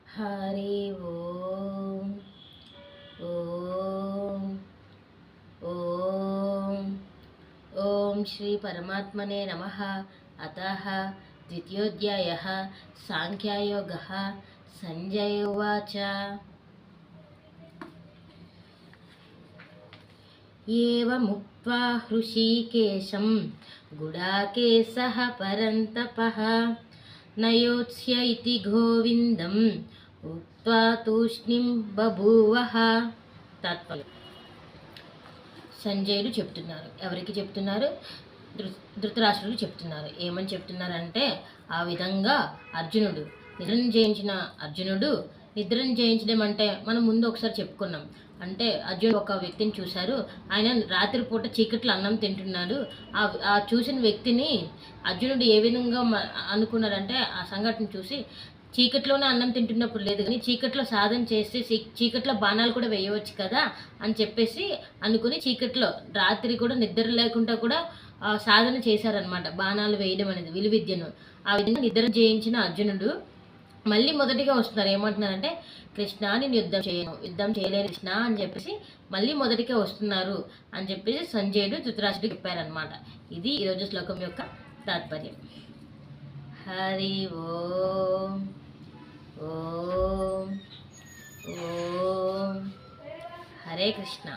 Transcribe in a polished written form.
हरि ओम ओम ओम ओम श्री परमात्मने नमः। अतः द्वितीयोऽध्यायः सांख्ययोगः। संजय उवाच एवमुक्त्वा हृषीकेशं गुडाकेशः परन्तपः न योत्स्य इति गोविन्दम् उक्त्वा तूष्णीं बभूवः। తాత్పర్యం సంజయుడు చెప్తున్నారు. ఎవరికి చెప్తున్నారు? ధృతరాష్ట్రుడు చెప్తున్నారు. ఏమని చెప్తున్నారంటే, ఆ విధంగా అర్జునుడు నిద్రను జయించిన అర్జునుడు నిద్రను జయించడం అంటే మనం ముందు ఒకసారి చెప్పుకున్నాం. అంటే అర్జునుడు ఒక వ్యక్తిని చూశారు. ఆయన రాత్రిపూట చీకట్లో అన్నం తింటున్నాడు. ఆ చూసిన వ్యక్తిని అర్జునుడు ఏ విధంగా అనుకున్నాడంటే, ఆ సంఘటన చూసి చీకట్లోనే అన్నం తింటున్నప్పుడు లేదు కానీ చీకట్లో సాధన చేస్తే చీకట్లో బాణాలు కూడా వేయవచ్చు కదా అని చెప్పేసి అనుకుని చీకట్లో రాత్రి కూడా నిద్ర లేకుండా కూడా సాధన చేశారనమాట. బాణాలు వేయడం అనేది విలువిద్యను. ఆ విధంగా నిద్ర జయించిన అర్జునుడు మళ్ళీ మొదటిగా వస్తున్నారు. ఏమంటున్నారంటే, కృష్ణ నేను యుద్ధం చేయలేను కృష్ణ అని చెప్పేసి మళ్ళీ మొదటిగా వస్తున్నారు అని చెప్పేసి సంజయుడు ధృతరాష్ట్రుడికి చెప్పారనమాట. ఇది ఈరోజు శ్లోకం యొక్క తాత్పర్యం. హరి ఓం ఓం ఓం. హరే కృష్ణ.